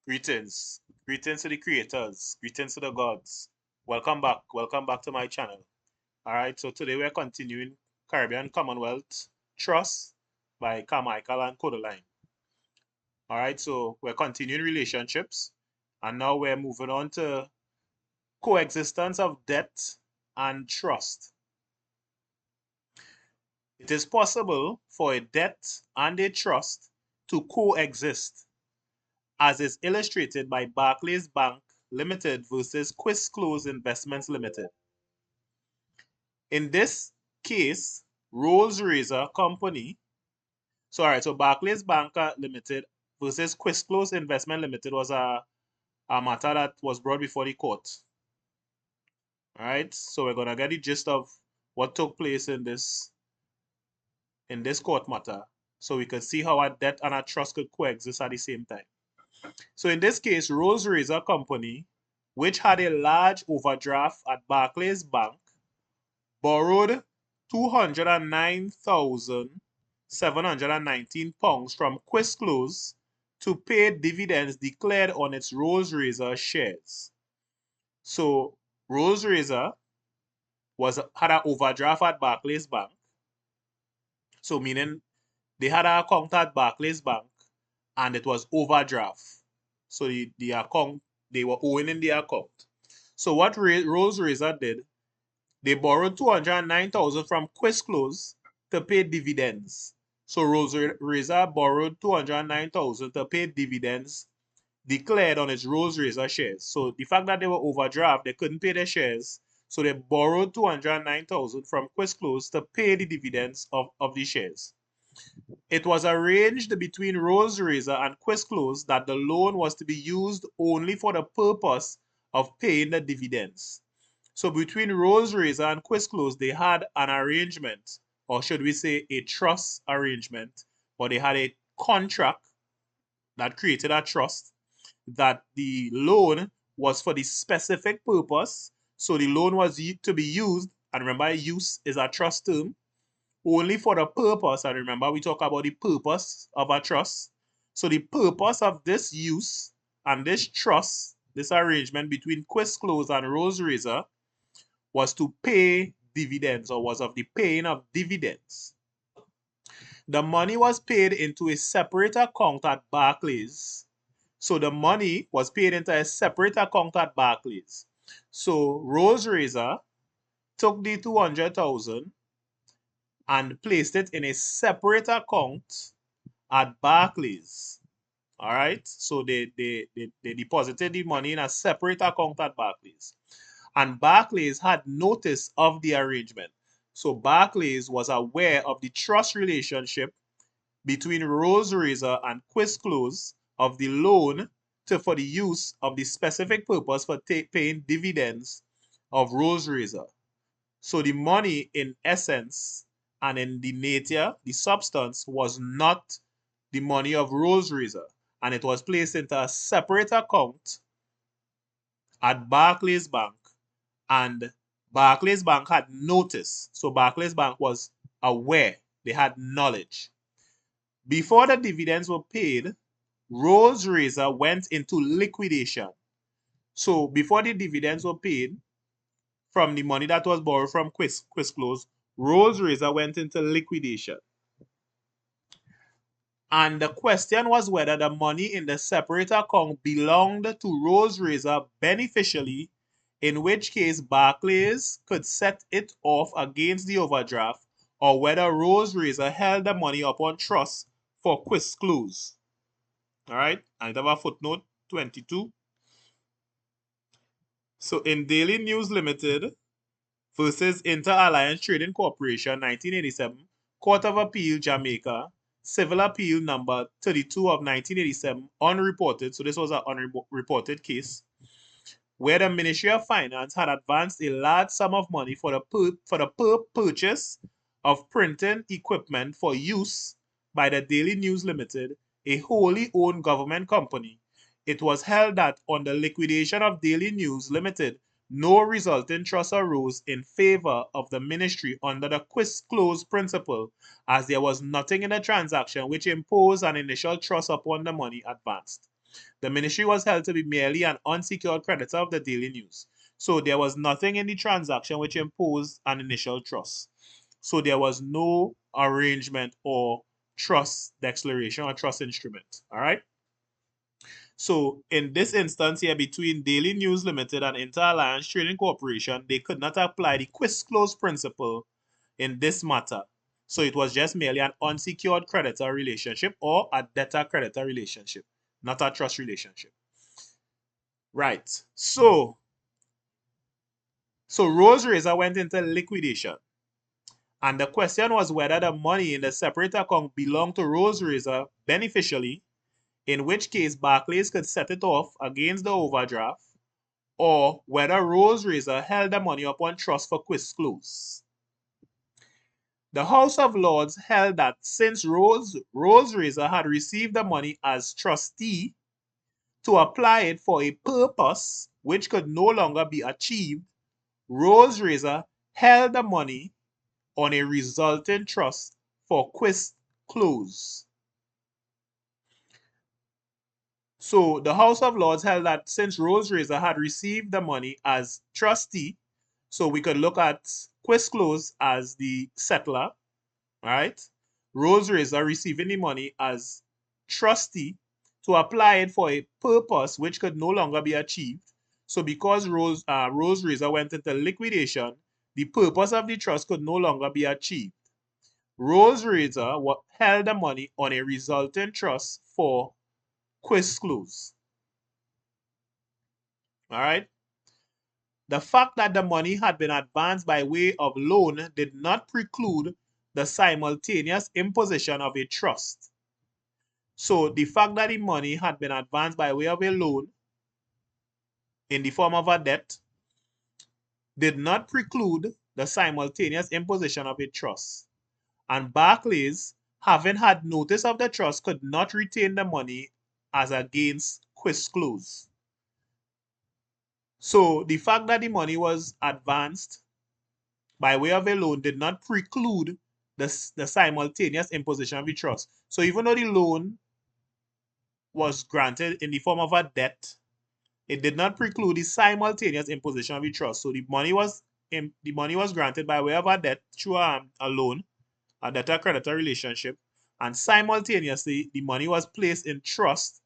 Greetings. Greetings to the creators. Greetings to the gods. Welcome back. Welcome back to my channel. Alright, so today we're continuing Caribbean Commonwealth Trust by Carmichael and Codaline. Alright, so we're continuing relationships and now we're moving on to coexistence of debt and trust. It is possible for a debt and a trust to coexist, as is illustrated by Barclays Bank Limited versus Quist Investments Limited. In this case, Rolls-Razor Company, so Barclays Bank Limited versus Quist Investment Limited was a matter that was brought before the court. All right, so we're gonna get the gist of what took place in this court matter, so we can see how a debt and a trust could coexist at the same time. So in this case, Rolls-Razor Company, which had a large overdraft at Barclays Bank, borrowed £209,719 from Quist to pay dividends declared on its Rolls-Razor shares. So Rolls-Razor had an overdraft at Barclays Bank. So meaning they had an account at Barclays Bank and it was overdraft. So the account, they were owing in the account. So what Rolls-Razor did, they borrowed $209,000 from Quist to pay dividends. So Rolls-Razor borrowed $209,000 to pay dividends declared on its Rolls-Razor shares. So the fact that they were overdraft, they couldn't pay their shares. So they borrowed $209,000 from Quist to pay the dividends of the shares. It was arranged between Rolls-Razor and Quist that the loan was to be used only for the purpose of paying the dividends. So between Rolls-Razor and Quist they had an arrangement, or should we say a trust arrangement, or they had a contract that created a trust that the loan was for the specific purpose. So the loan was to be used, and remember, use is a trust term, only for the purpose, and remember we talk about the purpose of a trust. So the purpose of this use and this trust, this arrangement between Quist and Rolls-Razor, was to pay dividends, or was of the paying of dividends. The money was paid into a separate account at Barclays. So the money was paid into a separate account at Barclays. So Rolls-Razor took the 200,000 and placed it in a separate account at Barclays. All right, so they deposited the money in a separate account at Barclays. And Barclays had notice of the arrangement. So Barclays was aware of the trust relationship between Rolls-Razor and Quist of the loan for the use of the specific purpose for paying dividends of Rolls-Razor. So the money in essence and in the nature, the substance, was not the money of Rolls-Razor, and it was placed into a separate account at Barclays Bank, and Barclays Bank had notice. So Barclays Bank was aware, they had knowledge. Before the dividends were paid, Rolls-Razor went into liquidation. So before the dividends were paid from the money that was borrowed from Quist Rolls-Razor went into liquidation. And the question was whether the money in the separate account belonged to Rolls-Razor beneficially, in which case Barclays could set it off against the overdraft, or whether Rolls-Razor held the money upon trust for Quist All right, and I have a footnote 22. So in Daily News Limited versus Inter-Alliance Trading Corporation, 1987, Court of Appeal, Jamaica, Civil Appeal number 32 of 1987, unreported. So this was an unreported case where the Ministry of Finance had advanced a large sum of money for the purchase of printing equipment for use by the Daily News Limited, a wholly owned government company. It was held that on the liquidation of Daily News Limited, no resulting trust arose in favor of the ministry under the Quist principle, as there was nothing in the transaction which imposed an initial trust upon the money advanced. The ministry was held to be merely an unsecured creditor of the Daily News. So there was nothing in the transaction which imposed an initial trust. So there was no arrangement or trust declaration or trust instrument. All right. So in this instance here, between Daily News Limited and Inter-Alliance Trading Corporation, they could not apply the quis clause principle in this matter. So it was just merely an unsecured creditor relationship or a debtor-creditor relationship, not a trust relationship. Right. So Rose Razor went into liquidation. And the question was whether the money in the separate account belonged to Rose Razor beneficially, in which case Barclays could set it off against the overdraft, or whether Rose Razor held the money upon trust for quis clause. The House of Lords held that since Rose Razor had received the money as trustee to apply it for a purpose which could no longer be achieved, Rose Razor held the money on a resulting trust for quis clause. So the House of Lords held that since Rose Razor had received the money as trustee, so we could look at quis clause as the settler, right? Rose Razor receiving the money as trustee to apply it for a purpose which could no longer be achieved. So because Rose Razor went into liquidation, the purpose of the trust could no longer be achieved. Rose Razor held the money on a resulting trust for quis clause. All right. The fact that the money had been advanced by way of loan did not preclude the simultaneous imposition of a trust. So the fact that the money had been advanced by way of a loan in the form of a debt did not preclude the simultaneous imposition of a trust. And Barclays, having had notice of the trust, could not retain the money as against quis clause. So the fact that the money was advanced by way of a loan did not preclude the simultaneous imposition of the trust. So even though the loan was granted in the form of a debt, it did not preclude the simultaneous imposition of the trust. So the money was granted by way of a debt through a loan, a debtor-creditor relationship, and simultaneously the money was placed in trust.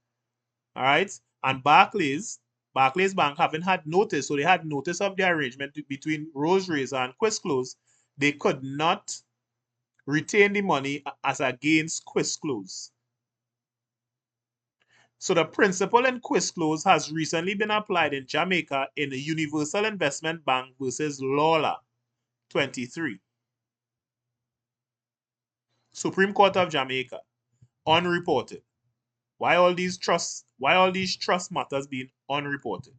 All right, and Barclays Bank having had notice, so they had notice of the arrangement between Rose Razor and quis clause, they could not retain the money as against quis clause. So the principle in quis clause has recently been applied in Jamaica in the Universal Investment Bank versus Lawler 23. Supreme Court of Jamaica, unreported. Why all these trust matters being unreported?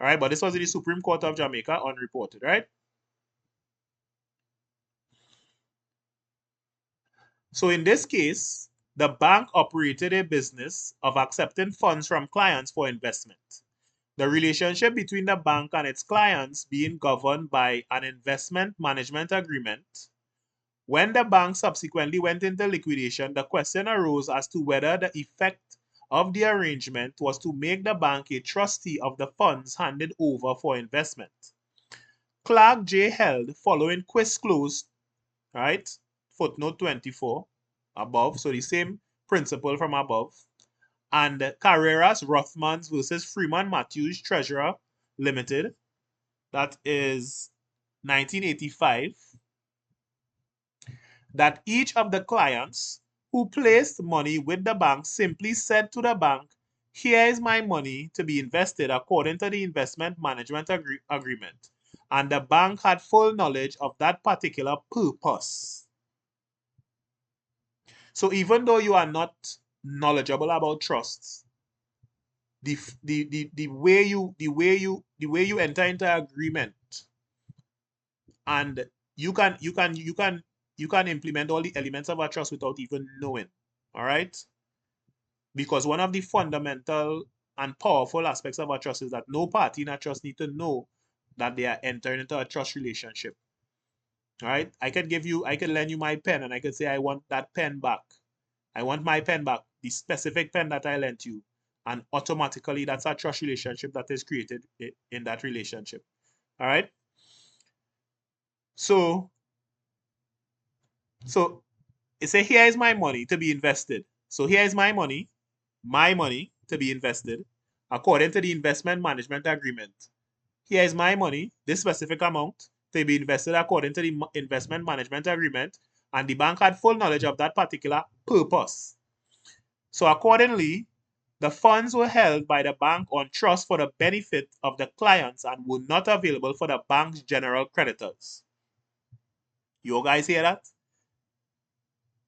All right, but this was in the Supreme Court of Jamaica, unreported, right? So in this case, the bank operated a business of accepting funds from clients for investment. The relationship between the bank and its clients being governed by an investment management agreement. When the bank subsequently went into liquidation, the question arose as to whether the effect of the arrangement was to make the bank a trustee of the funds handed over for investment. Clark J. held, following quis clause, right, footnote 24 above, so the same principle from above, and Carreras Rothmans versus Freeman Matthews Treasurer Limited, that is 1985, that each of the clients who placed money with the bank simply said to the bank, "Here is my money to be invested according to the investment management agreement." And the bank had full knowledge of that particular purpose. So even though you are not knowledgeable about trusts, the way you enter into agreement, and you can implement all the elements of a trust without even knowing. All right, because one of the fundamental and powerful aspects of a trust is that no party in a trust need to know that they are entering into a trust relationship. All right, I can lend you my pen and I can say I want that pen back. I want my pen back, the specific pen that I lent you. and automatically that's a trust relationship that is created in that relationship. All right. So it say here is my money to be invested. So here is my money to be invested according to the investment management agreement. Here is my money, this specific amount, to be invested according to the investment management agreement, and the bank had full knowledge of that particular purpose. So accordingly, the funds were held by the bank on trust for the benefit of the clients and were not available for the bank's general creditors. You guys hear that?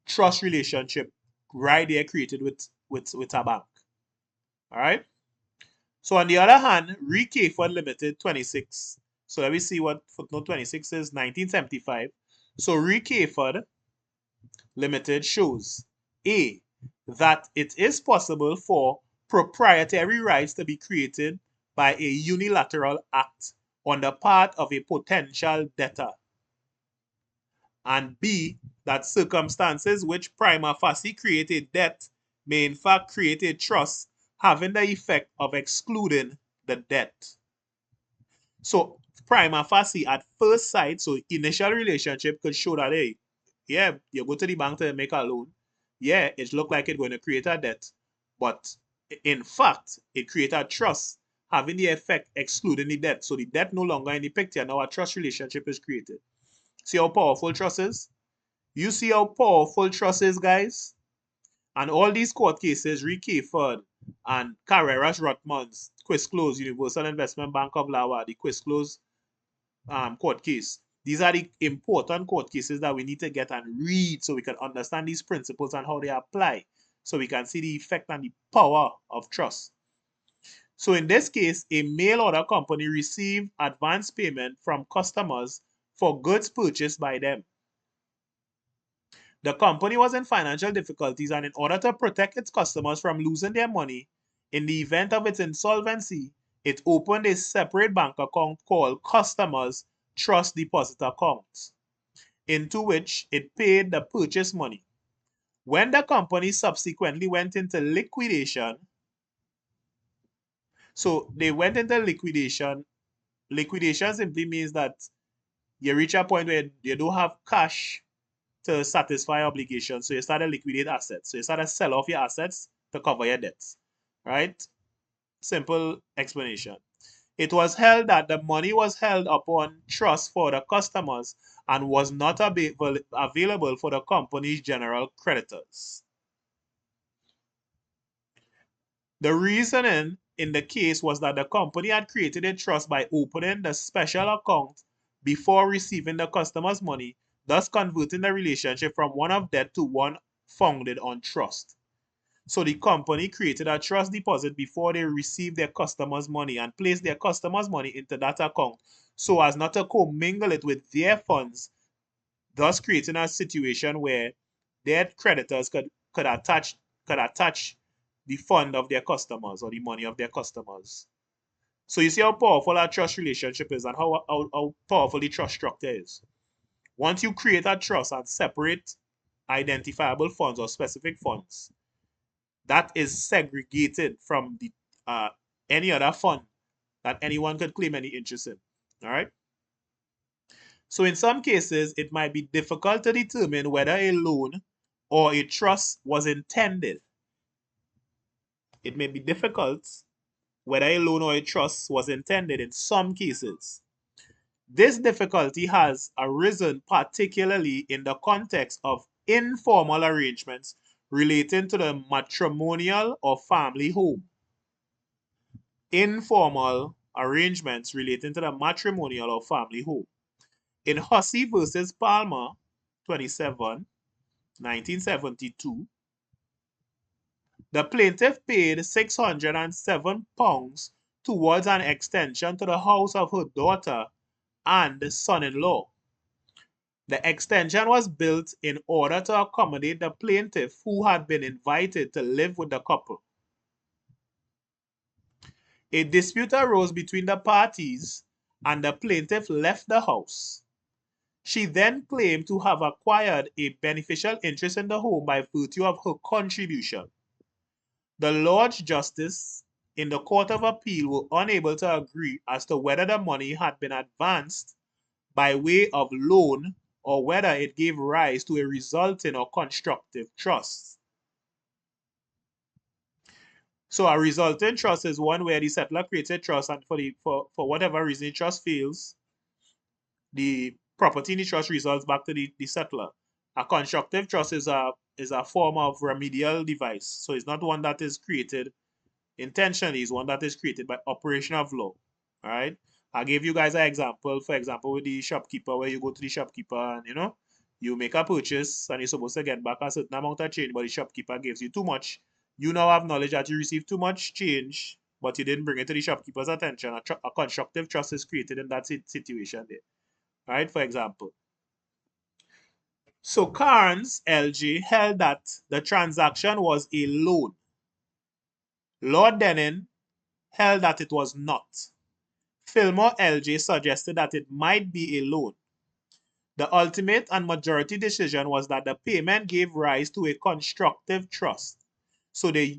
Trust relationship right there created with a bank. All right. So on the other hand, Re-Kayford Limited 26. So let me see what footnote 26 is, 1975. So Re-Kayford Limited shows A, that it is possible for proprietary rights to be created by a unilateral act on the part of a potential debtor, and B, that circumstances which prima facie create a debt may in fact create a trust having the effect of excluding the debt. So prima facie at first sight, so initial relationship could show that, hey, yeah, you go to the bank to make a loan. Yeah, it looked like it's going to create a debt. But in fact, it created a trust having the effect excluding the debt. So the debt no longer in the picture. Now a trust relationship is created. See how powerful trust is? You see how powerful trust is, guys? And all these court cases, Re-Kayford and Carreras Rotmans, Quist Close, Universal Investment Bank of Lawa, the Quist Close court case. These are the important court cases that we need to get and read so we can understand these principles and how they apply, so we can see the effect and the power of trust. So in this case, a mail order company received advance payment from customers for goods purchased by them. The company was in financial difficulties, and in order to protect its customers from losing their money in the event of its insolvency, it opened a separate bank account called Customers Trust Deposit Account, into which it paid the purchase money. When the company subsequently went into liquidation, so they went into liquidation. Liquidation simply means that you reach a point where you don't have cash to satisfy obligations, so you start to liquidate assets. So you start to sell off your assets to cover your debts, right? Simple explanation. It was held that the money was held upon trust for the customers and was not available for the company's general creditors. The reasoning in the case was that the company had created a trust by opening the special account before receiving the customer's money, thus converting the relationship from one of debt to one founded on trust. So the company created a trust deposit before they received their customers' money and placed their customers' money into that account so as not to commingle it with their funds, thus creating a situation where their creditors could attach the fund of their customers or the money of their customers. So you see how powerful our trust relationship is and how powerful the trust structure is. Once you create a trust and separate identifiable funds or specific funds, that is segregated from the any other fund that anyone could claim any interest in. All right. So in some cases, it might be difficult to determine whether a loan or a trust was intended. It may be difficult whether a loan or a trust was intended in some cases. This difficulty has arisen particularly in the context of informal arrangements relating to the matrimonial or family home. Informal arrangements relating to the matrimonial or family home. In Hussey versus Palmer, 27, 1972, the plaintiff paid £607 towards an extension to the house of her daughter and son-in-law. The extension was built in order to accommodate the plaintiff, who had been invited to live with the couple. A dispute arose between the parties, and the plaintiff left the house. She then claimed to have acquired a beneficial interest in the home by virtue of her contribution. The Lord's justice in the Court of Appeal were unable to agree as to whether the money had been advanced by way of loan or whether it gave rise to a resulting or constructive trust. So a resulting trust is one where the settler creates a trust, and for whatever reason the trust fails, the property in the trust results back to the settler. A constructive trust is a form of remedial device. So it's not one that is created intentionally, it's one that is created by operation of law. All right. I gave you guys an example, for example, with the shopkeeper, where you go to the shopkeeper and you make a purchase and you're supposed to get back a certain amount of change, but the shopkeeper gives you too much. You now have knowledge that you received too much change, but you didn't bring it to the shopkeeper's attention. A constructive trust is created in that situation there. All right, for example. So Carnes LG held that the transaction was a loan. Lord Denning held that it was not. Fillmore LJ suggested that it might be a loan. The ultimate and majority decision was that the payment gave rise to a constructive trust. So they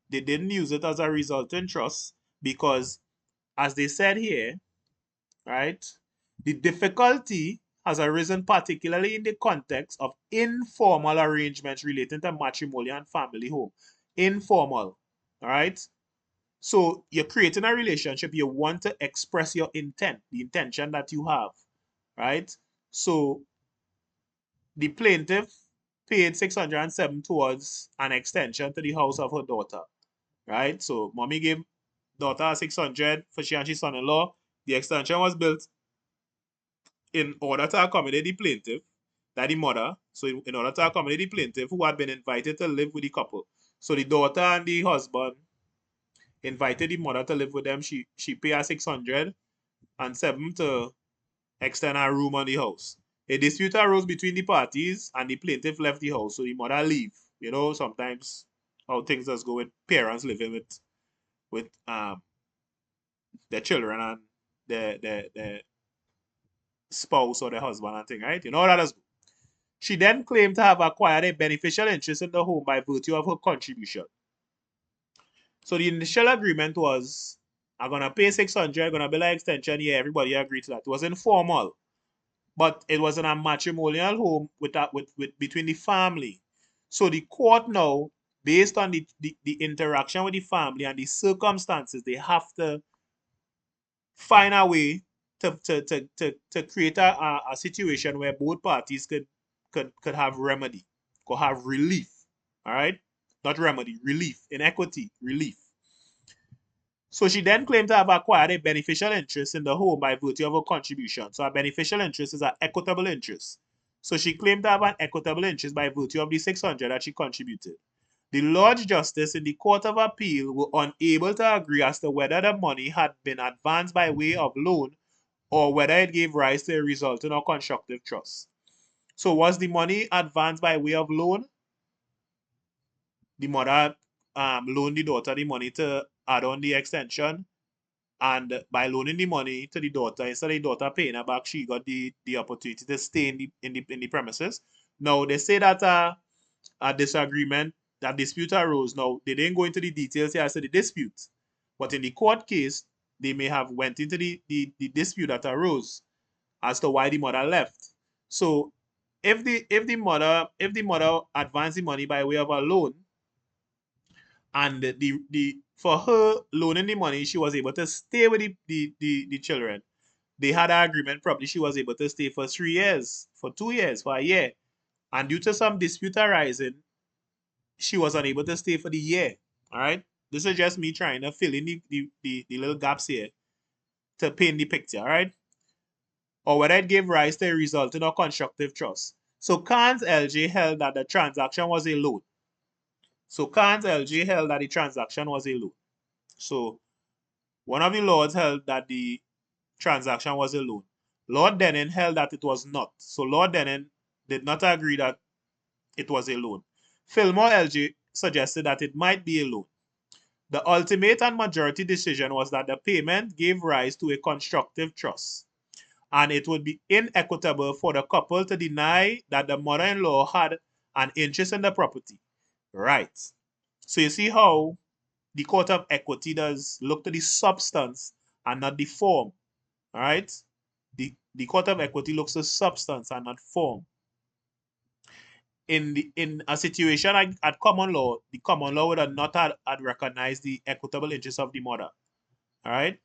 didn't use it as a resulting trust because, as they said here, right, the difficulty has arisen particularly in the context of informal arrangements relating to matrimony and family home. Informal, all right? So you're creating a relationship, you want to express your intent, the intention that you have, right? So the plaintiff paid 607 towards an extension to the house of her daughter, right? So mommy gave daughter 600 for she and her son-in-law. The extension was built in order to accommodate the plaintiff, that the mother, so in order to accommodate the plaintiff who had been invited to live with the couple. So the daughter and the husband invited the mother to live with them. She paid her 607 to extend her room on the house. A dispute arose between the parties and the plaintiff left the house, so the mother leave. You know, sometimes how things just go with parents living with their children and their spouse or their husband and thing, right? You know how that is. She then claimed to have acquired a beneficial interest in the home by virtue of her contribution. So the initial agreement was, I'm gonna pay 600, I'm gonna build an extension. Yeah, everybody agreed to that. It was informal, but it was in a matrimonial home with between the family. So the court now, based on the interaction with the family and the circumstances, they have to find a way to create a situation where both parties could have remedy, could have relief. All right? Not remedy, relief, inequity, relief. So she then claimed to have acquired a beneficial interest in the home by virtue of her contribution. So a beneficial interest is an equitable interest. So she claimed to have an equitable interest by virtue of the 600 that she contributed. The Lord's Justice in the Court of Appeal were unable to agree as to whether the money had been advanced by way of loan or whether it gave rise to a resulting or constructive trust. So was the money advanced by way of loan? The mother loaned the daughter the money to add on the extension, and by loaning the money to the daughter, instead of the daughter paying her back, she got the opportunity to stay in the premises. Now they say that a disagreement, that dispute arose. Now they didn't go into the details here as to the dispute, but in the court case, they may have went into the dispute that arose as to why the mother left. So if the mother advanced the money by way of a loan, and the for her loaning the money, she was able to stay with the children. They had an agreement, probably she was able to stay for 3 years, for 2 years, for a year. And due to some dispute arising, she was unable to stay for the year. All right. This is just me trying to fill in the little gaps here to paint the picture, all right? Or whether it gave rise to a resulting or constructive trust. So Carnes LG held that the transaction was a loan. So Carnes LG held that the transaction was a loan. So one of the lords held that the transaction was a loan. Lord Denning held that it was not. So Lord Denning did not agree that it was a loan. Fillmore LG suggested that it might be a loan. The ultimate and majority decision was that the payment gave rise to a constructive trust, and it would be inequitable for the couple to deny that the mother-in-law had an interest in the property. Right. So you see how the court of equity does look to the substance and not the form. All right? The court of equity looks to substance and not form. In a situation at common law, the common law would have not had recognized the equitable interest of the mother. All right?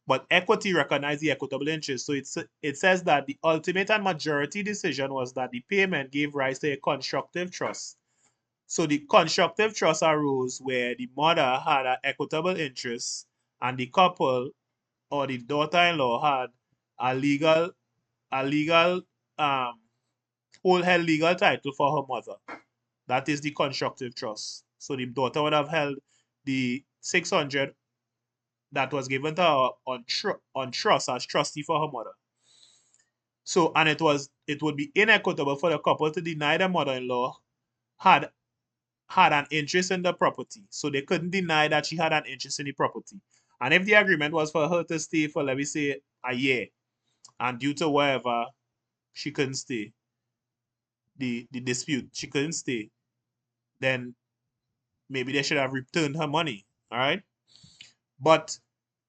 But equity recognized the equitable interest. So it says that the ultimate and majority decision was that the payment gave rise to a constructive trust. So the constructive trust arose where the mother had an equitable interest and the couple or the daughter-in-law had a legal held legal title for her mother. That is the constructive trust. So the daughter would have held the 600 that was given to her on trust as trustee for her mother. So and it would be inequitable for the couple to deny the mother-in-law had an interest in the property. So they couldn't deny that she had an interest in the property. And if the agreement was for her to stay for, let me say, a year, and due to whatever, she couldn't stay, the dispute, she couldn't stay, then maybe they should have returned her money. All right? But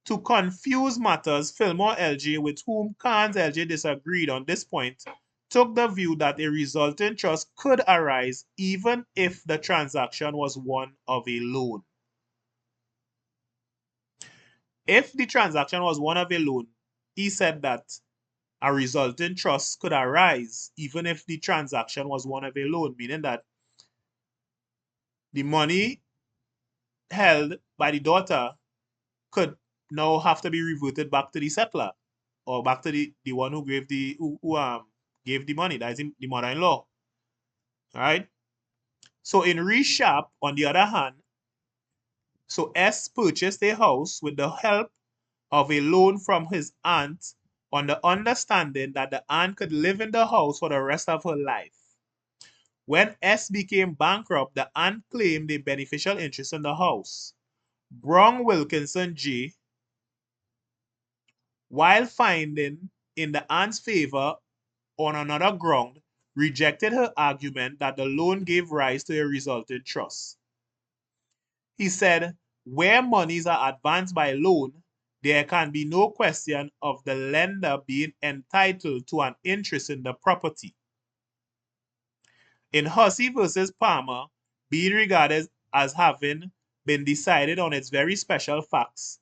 to confuse matters, Fillmore LJ, with whom Carnes LJ disagreed on this point, took the view that a resulting trust could arise even if the transaction was one of a loan. If the transaction was one of a loan, he said that a resulting trust could arise even if the transaction was one of a loan, meaning that the money held by the daughter could now have to be reverted back to the settler or back to the one who gave the money, that is the mother-in-law. All right. So in Resharp, on the other hand, so S purchased a house with the help of a loan from his aunt on the understanding that the aunt could live in the house for the rest of her life. When S became bankrupt, the aunt claimed a beneficial interest in the house. Brown Wilkinson J., while finding in the aunt's favor on another ground, rejected her argument that the loan gave rise to a resulting trust. He said, where monies are advanced by loan, there can be no question of the lender being entitled to an interest in the property. In Hussey versus Palmer, being regarded as having been decided on its very special facts,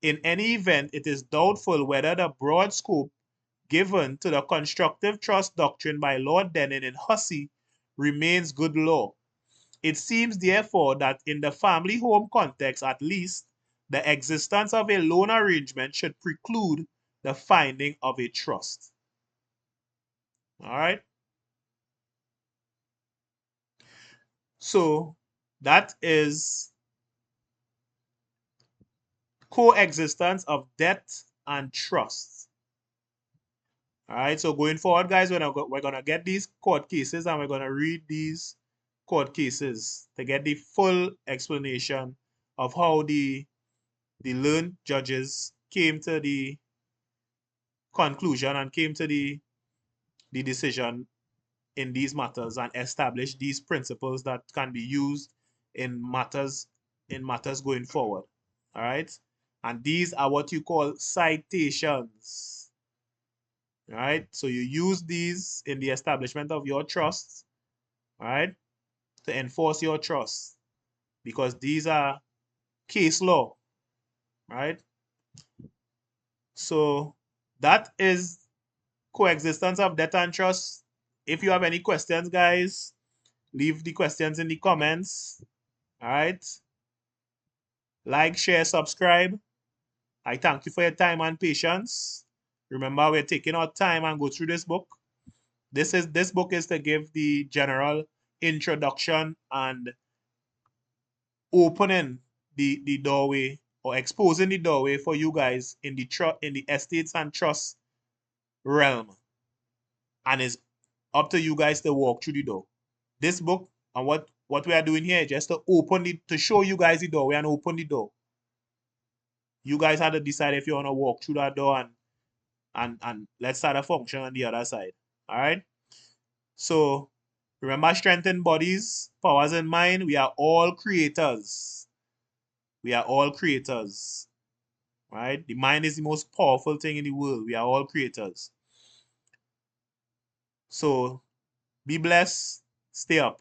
in any event, it is doubtful whether the broad scope given to the constructive trust doctrine by Lord Denning in Hussey remains good law. It seems, therefore, that in the family home context at least, the existence of a loan arrangement should preclude the finding of a trust. All right? So that is coexistence of debt and trust. All right, so going forward, guys, we're going to get these court cases and we're going to read these court cases to get the full explanation of how the learned judges came to the conclusion and came to the decision in these matters and established these principles that can be used in matters going forward. All right, and these are what you call citations. All right, so you use these in the establishment of your trust, all right, to enforce your trust, because these are case law, right? So that is coexistence of debt and trust. If you have any questions, guys, leave the questions in the comments. All right. Like, share, subscribe. I thank you for your time and patience. Remember, we're taking our time and go through this book. This book is to give the general introduction and opening the doorway or exposing the doorway for you guys in the estates and trust realm. And it's up to you guys to walk through the door. This book and what we are doing here is just to show you guys the doorway and open the door. You guys have to decide if you want to walk through that door and let's start a function on the other side. All right. So Remember, strength in bodies, powers in mind. We are all creators. We are all creators. Right? The mind is the most powerful thing in the world. We are all creators. So be blessed. Stay up.